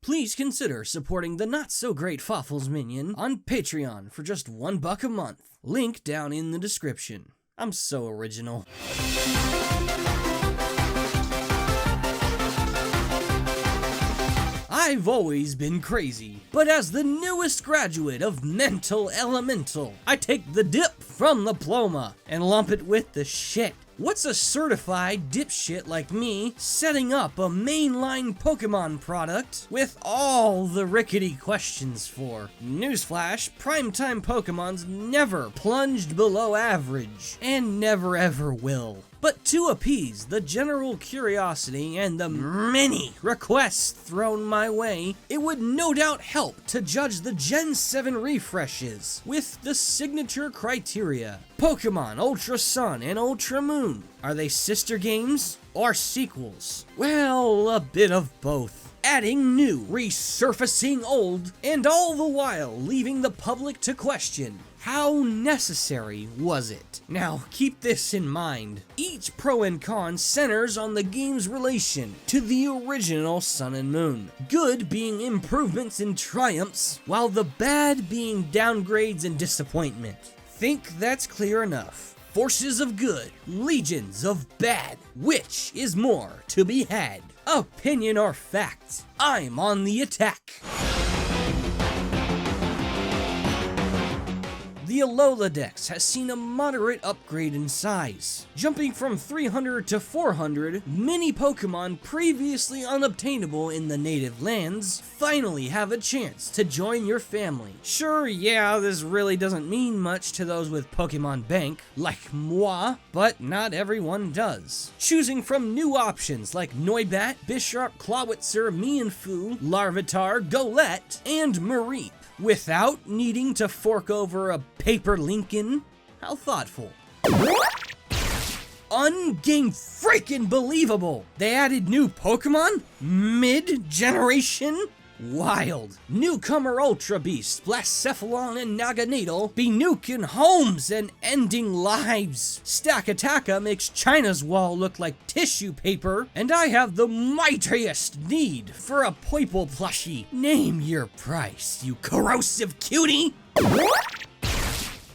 please consider supporting the not-so-great Fawful's Minion on Patreon for just $1 a month. Link down in the description. I'm so original. I've always been crazy, but as the newest graduate of Mental Elemental, I take the dip from the Ploma and lump it with the shit. What's a certified dipshit like me setting up a mainline Pokemon product with all the rickety questions for? Newsflash, primetime Pokemon's never plunged below average, and never ever will. But to appease the general curiosity and the many requests thrown my way, it would no doubt help to judge the Gen 7 refreshes with the signature criteria. Pokemon Ultra Sun and Ultra Moon, are they sister games or sequels? Well, a bit of both. Adding new, resurfacing old, and all the while leaving the public to question, how necessary was it? Now, keep this in mind. Each pro and con centers on the game's relation to the original Sun and Moon. Good being improvements and triumphs, while the bad being downgrades and disappointment. Think that's clear enough. Forces of good, legions of bad. Which is more to be had? Opinion or fact? I'm on the attack. The Alola Dex has seen a moderate upgrade in size. Jumping from 300 to 400, many Pokemon previously unobtainable in the native lands finally have a chance to join your family. Sure, yeah, this really doesn't mean much to those with Pokemon Bank, like moi, but not everyone does. Choosing from new options like Noibat, Bisharp, Clawitzer, Mienfoo, Larvitar, Golett, and Mareep, without needing to fork over a paper Lincoln? How thoughtful. Freaking believable! They added new Pokemon? Mid-generation? Wild. Newcomer Ultra Beasts, Blacephalon and Naganadel be nuking homes and ending lives. Stakataka makes China's wall look like tissue paper, and I have the mightiest need for a Poiple plushie. Name your price, you corrosive cutie!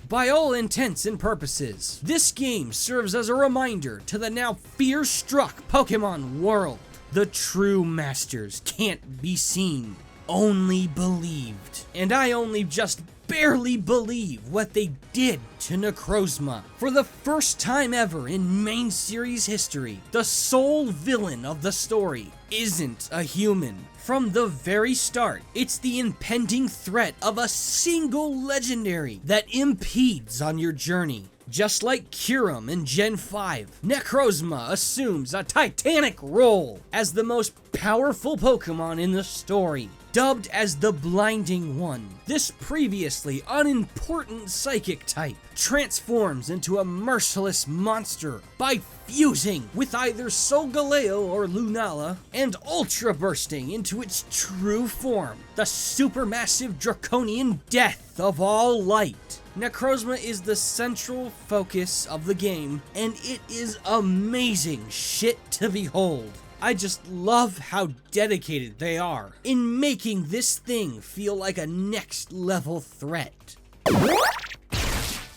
By all intents and purposes, this game serves as a reminder to the now fear-struck Pokemon world. The true masters can't be seen, only believed. And I only just barely believe what they did to Necrozma. For the first time ever in main series history, the sole villain of the story isn't a human. From the very start, it's the impending threat of a single legendary that impedes on your journey. Just like Kyurem in Gen 5, Necrozma assumes a titanic role as the most powerful Pokemon in the story. Dubbed as the Blinding One, this previously unimportant psychic type transforms into a merciless monster by fusing with either Solgaleo or Lunala and ultra bursting into its true form, the supermassive draconian death of all light. Necrozma is the central focus of the game, and it is amazing shit to behold. I just love how dedicated they are in making this thing feel like a next level threat.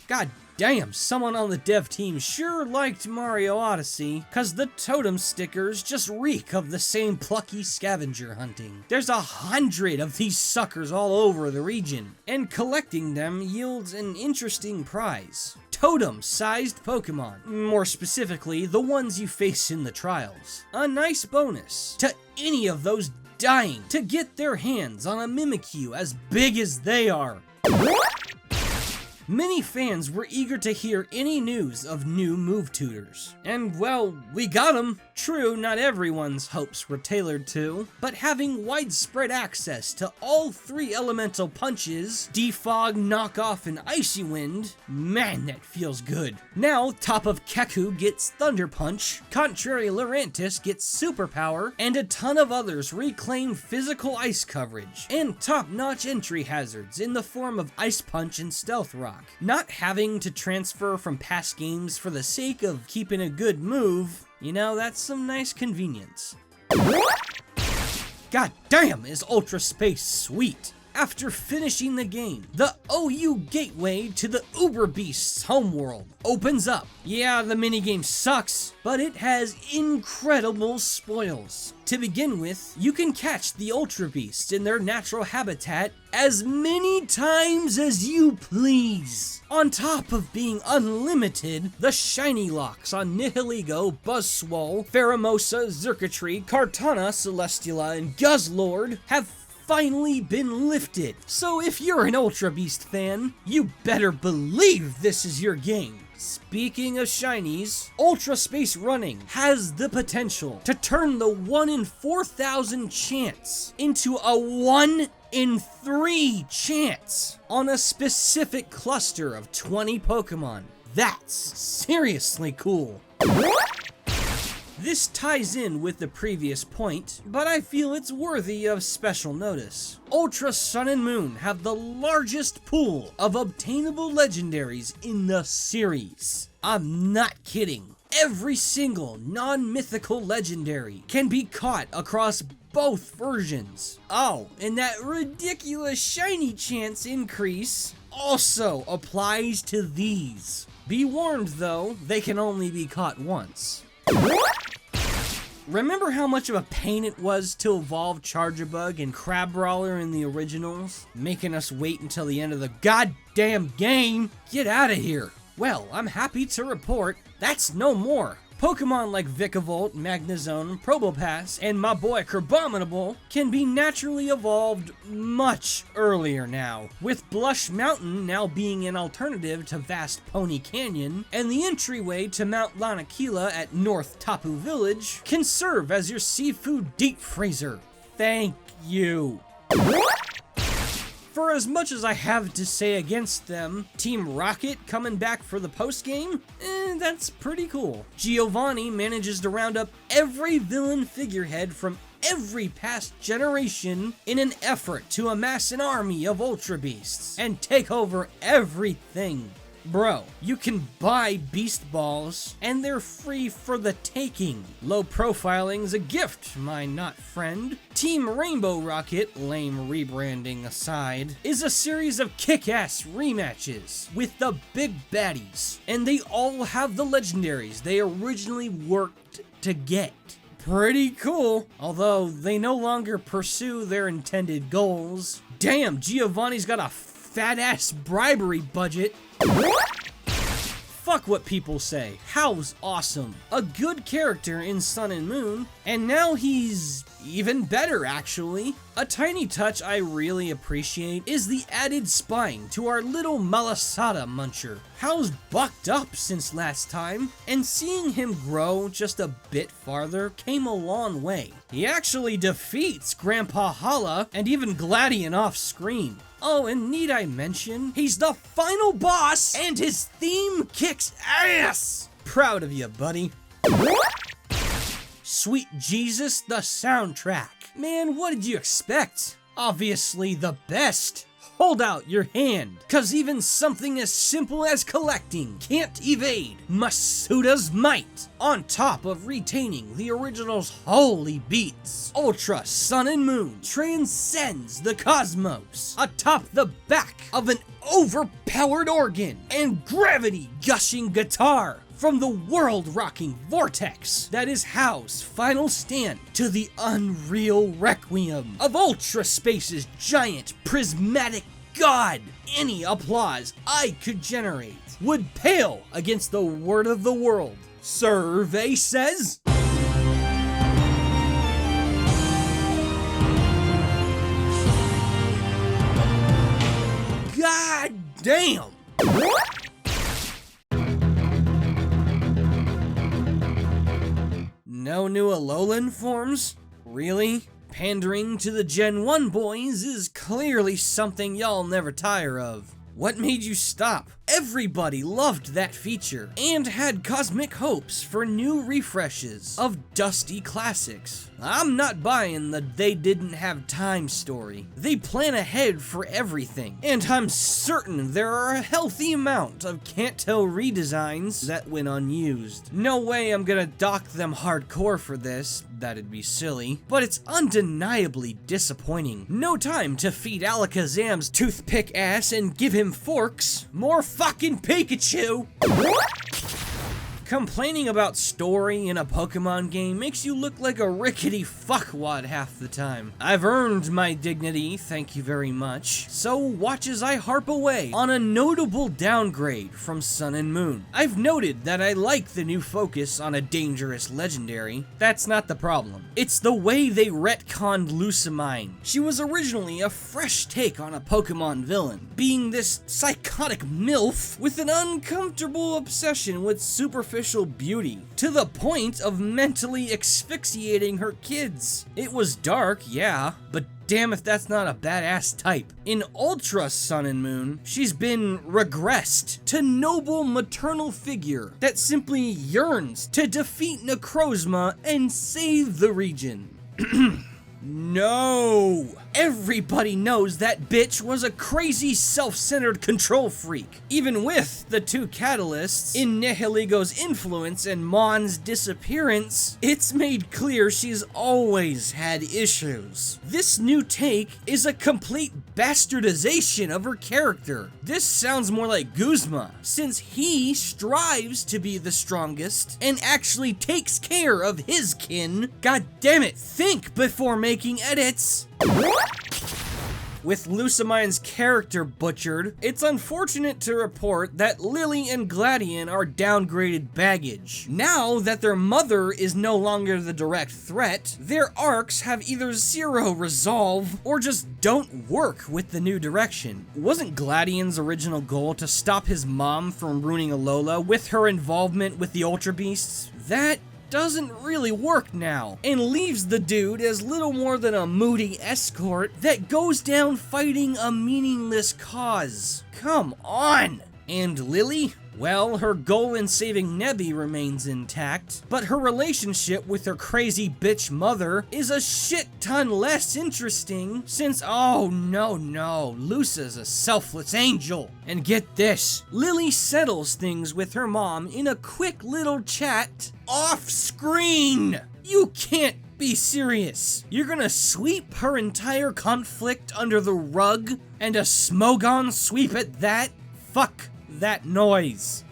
God damn, someone on the dev team sure liked Mario Odyssey, cause the totem stickers just reek of the same plucky scavenger hunting. There's 100 of these suckers all over the region, and collecting them yields an interesting prize. Totem-sized Pokemon, more specifically the ones you face in the trials. A nice bonus to any of those dying to get their hands on a Mimikyu as big as they are. Many fans were eager to hear any news of new move tutors. And well, we got them. True, not everyone's hopes were tailored to, but having widespread access to all 3 elemental punches, Defog, Knockoff, and Icy Wind, man, that feels good. Now, Top of Keku gets Thunder Punch, Contrary Lurantis gets Superpower, and a ton of others reclaim physical ice coverage, and top-notch entry hazards in the form of Ice Punch and Stealth Rock. Not having to transfer from past games for the sake of keeping a good move, you know, that's some nice convenience. God damn, is Ultra Space sweet! After finishing the game, the OU gateway to the Uber Beast's homeworld opens up. Yeah, the minigame sucks, but it has incredible spoils. To begin with, you can catch the Ultra Beasts in their natural habitat as many times as you please. On top of being unlimited, the shiny locks on Nihiligo, Buzzswole, Pheromosa, Zerkatry, Kartana, Celestiala, and Guzzlord have finally been lifted. So if you're an Ultra Beast fan, you better believe this is your game. Speaking of shinies, Ultra Space Running has the potential to turn the 1 in 4,000 chance into a 1 in 3 chance on a specific cluster of 20 Pokemon. That's seriously cool. This ties in with the previous point, but I feel it's worthy of special notice. Ultra Sun and Moon have the largest pool of obtainable legendaries in the series. I'm not kidding. Every single non-mythical legendary can be caught across both versions. Oh, and that ridiculous shiny chance increase also applies to these. Be warned though, they can only be caught once. Remember how much of a pain it was to evolve Charjabug and Crabrawler in the originals, making us wait until the end of the goddamn game? Get out of here. Well, I'm happy to report that's no more. Pokemon like Vikavolt, Magnezone, Probopass, and my boy Crabominable can be naturally evolved much earlier now, with Blush Mountain now being an alternative to Vast Pony Canyon, and the entryway to Mount Lanakila at North Tapu Village can serve as your seafood deep freezer. Thank you. For as much as I have to say against them, Team Rocket coming back for the post-game? That's pretty cool. Giovanni manages to round up every villain figurehead from every past generation in an effort to amass an army of Ultra Beasts and take over everything. Bro, you can buy Beast Balls, and they're free for the taking. Low profiling's a gift, my not friend. Team Rainbow Rocket, lame rebranding aside, is a series of kick-ass rematches with the big baddies, and they all have the legendaries they originally worked to get. Pretty cool, although they no longer pursue their intended goals. Damn, Giovanni's got a fat-ass bribery budget. Fuck what people say. Hal's awesome. A good character in Sun and Moon, and now he's even better actually. A tiny touch I really appreciate is the added spine to our little Malasada muncher. Hal's bucked up since last time, and seeing him grow just a bit farther came a long way. He actually defeats Grandpa Hala and even Gladion off screen. Oh, and need I mention, he's the final boss, and his theme kicks ass! Proud of you, buddy. Sweet Jesus, the soundtrack. Man, what did you expect? Obviously the best. Hold out your hand, cause even something as simple as collecting can't evade Masuda's might, on top of retaining the original's holy beats. Ultra Sun and Moon transcends the cosmos atop the back of an overpowered organ and gravity-gushing guitar from the world-rocking vortex that is Hal's final stand to the unreal requiem of Ultra Space's giant prismatic god. Any applause I could generate would pale against the word of the world. Survey says... God damn! No new Alolan forms? Really? Pandering to the Gen 1 boys is clearly something y'all never tire of. What made you stop? Everybody loved that feature and had cosmic hopes for new refreshes of dusty classics. I'm not buying the they didn't have time story. They plan ahead for everything, and I'm certain there are a healthy amount of can't tell redesigns that went unused. No way I'm gonna dock them hardcore for this, that'd be silly, but it's undeniably disappointing. No time to feed Alakazam's toothpick ass and give him forks. More fucking Pikachu! Complaining about story in a Pokemon game makes you look like a rickety fuckwad half the time. I've earned my dignity, thank you very much. So watch as I harp away on a notable downgrade from Sun and Moon. I've noted that I like the new focus on a dangerous legendary. That's not the problem. It's the way they retconned Lucamine. She was originally a fresh take on a Pokemon villain, being this psychotic MILF with an uncomfortable obsession with superficial beauty, to the point of mentally asphyxiating her kids. It was dark, yeah, but damn if that's not a badass type. In Ultra Sun and Moon, she's been regressed to noble maternal figure that simply yearns to defeat Necrozma and save the region. No! Everybody knows that bitch was a crazy self-centered control freak. Even with the two catalysts in Nihiligo's influence and Mon's disappearance, it's made clear she's always had issues. This new take is a complete bastardization of her character. This sounds more like Guzma, since he strives to be the strongest and actually takes care of his kin. God damn it, think before making edits. With Lucamine's character butchered, it's unfortunate to report that Lily and Gladion are downgraded baggage. Now that their mother is no longer the direct threat, their arcs have either zero resolve or just don't work with the new direction. Wasn't Gladion's original goal to stop his mom from ruining Alola with her involvement with the Ultra Beasts? That doesn't really work now, and leaves the dude as little more than a moody escort that goes down fighting a meaningless cause. Come on! And Lily? Well, her goal in saving Nebby remains intact, but her relationship with her crazy bitch mother is a shit ton less interesting since, oh no, Lusa's a selfless angel. And get this, Lily settles things with her mom in a quick little chat off screen. You can't be serious. You're gonna sweep her entire conflict under the rug, and a Smogon sweep at that? Fuck that noise.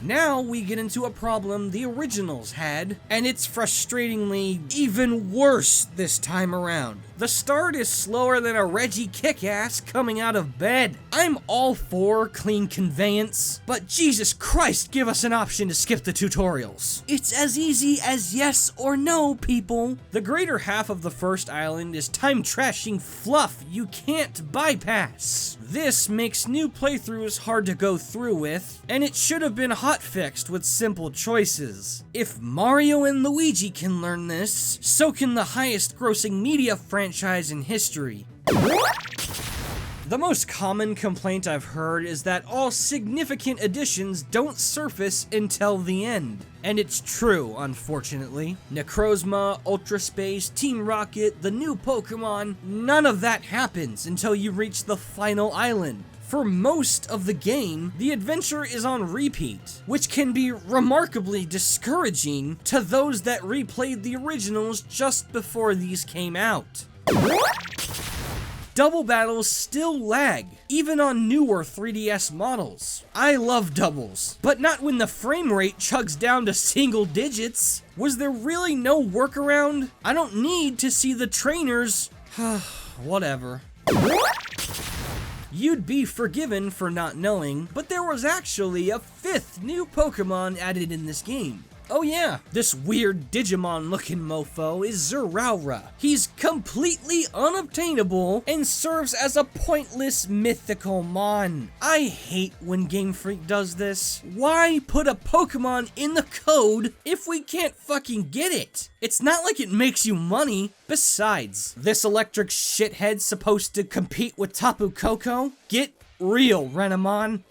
Now we get into a problem the originals had, and it's frustratingly even worse this time around. The start is slower than a Reggie kick-ass coming out of bed. I'm all for clean conveyance, but Jesus Christ, give us an option to skip the tutorials. It's as easy as yes or no, people. The greater half of the first island is time-trashing fluff you can't bypass. This makes new playthroughs hard to go through with, and it should have been hotfixed with simple choices. If Mario and Luigi can learn this, so can the highest-grossing media franchise in history. The most common complaint I've heard is that all significant additions don't surface until the end. And it's true, unfortunately. Necrozma, Ultra Space, Team Rocket, the new Pokemon, none of that happens until you reach the final island. For most of the game, the adventure is on repeat, which can be remarkably discouraging to those that replayed the originals just before these came out. Double battles still lag, even on newer 3DS models. I love doubles, but not when the frame rate chugs down to single digits. Was there really no workaround? I don't need to see the trainers. Whatever. You'd be forgiven for not knowing, but there was actually a 5th new Pokemon added in this game. Oh yeah, this weird Digimon-looking mofo is Zeraora. He's completely unobtainable and serves as a pointless mythical mon. I hate when Game Freak does this. Why put a Pokemon in the code if we can't fucking get it? It's not like it makes you money. Besides, this electric shithead's supposed to compete with Tapu Koko? Get real, Renamon.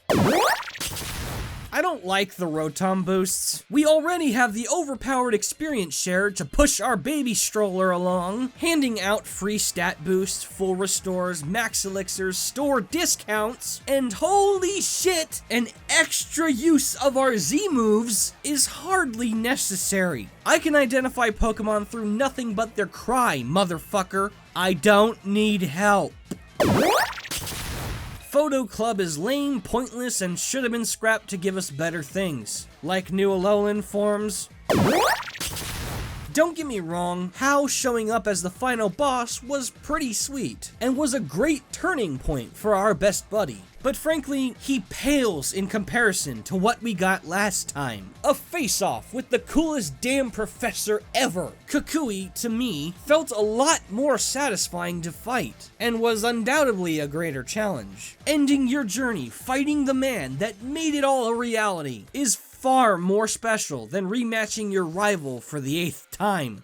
I don't like the Rotom boosts. We already have the overpowered experience share to push our baby stroller along, handing out free stat boosts, full restores, max elixirs, store discounts, and holy shit, an extra use of our Z moves is hardly necessary. I can identify Pokemon through nothing but their cry, motherfucker. I don't need help. Photo Club is lame, pointless, and should have been scrapped to give us better things, like new Alolan forms. Don't get me wrong, Hao showing up as the final boss was pretty sweet, and was a great turning point for our best buddy. But frankly, he pales in comparison to what we got last time. A face-off with the coolest damn professor ever. Kukui, to me, felt a lot more satisfying to fight, and was undoubtedly a greater challenge. Ending your journey fighting the man that made it all a reality is far more special than rematching your rival for the 8th time.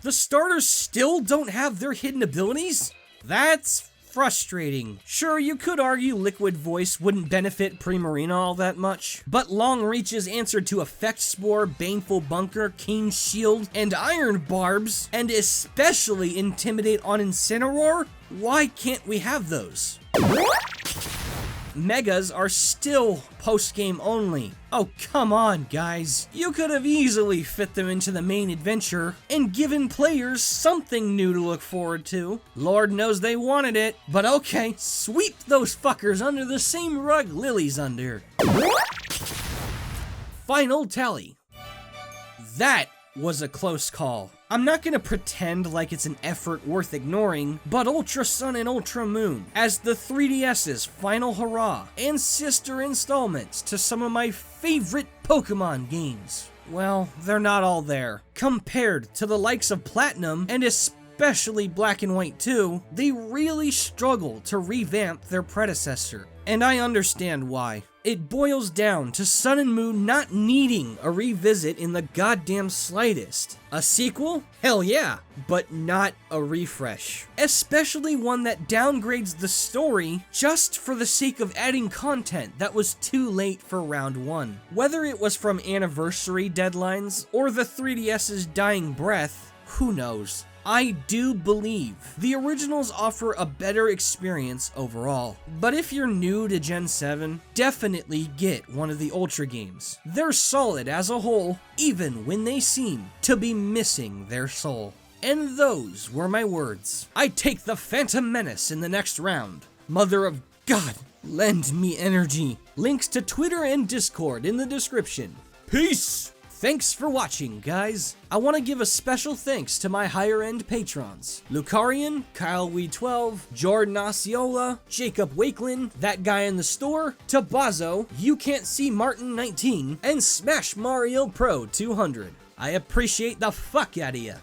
The starters still don't have their hidden abilities? That's frustrating. Sure, you could argue Liquid Voice wouldn't benefit Primarina all that much, but Long Reach's answer to Effect Spore, Baneful Bunker, Keen Shield, and Iron Barbs, and especially Intimidate on Incineroar? Why can't we have those? Megas are still post-game only. Oh, come on, guys. You could have easily fit them into the main adventure and given players something new to look forward to. Lord knows they wanted it, but okay, sweep those fuckers under the same rug Lily's under. Final tally. That was a close call. I'm not gonna pretend like it's an effort worth ignoring, but Ultra Sun and Ultra Moon, as the 3DS's final hurrah and sister installments to some of my favorite Pokemon games, well, they're not all there. Compared to the likes of Platinum, and especially Black and White 2, they really struggle to revamp their predecessor. And I understand why. It boils down to Sun and Moon not needing a revisit in the goddamn slightest. A sequel? Hell yeah, but not a refresh. Especially one that downgrades the story just for the sake of adding content that was too late for round 1. Whether it was from anniversary deadlines or the 3DS's dying breath, who knows? I do believe the originals offer a better experience overall, but if you're new to Gen 7, definitely get one of the Ultra games. They're solid as a whole, even when they seem to be missing their soul. And those were my words. I take the Phantom Menace in the next round. Mother of God, lend me energy. Links to Twitter and Discord in the description. Peace! Thanks for watching, guys. I want to give a special thanks to my higher-end patrons. Lucarian, Kyle Wee 12, Jordan Osceola, Jacob Wakelin, That Guy in the Store, Tabazo, You Can't See Martin 19, and Smash Mario Pro 200. I appreciate the fuck out of ya.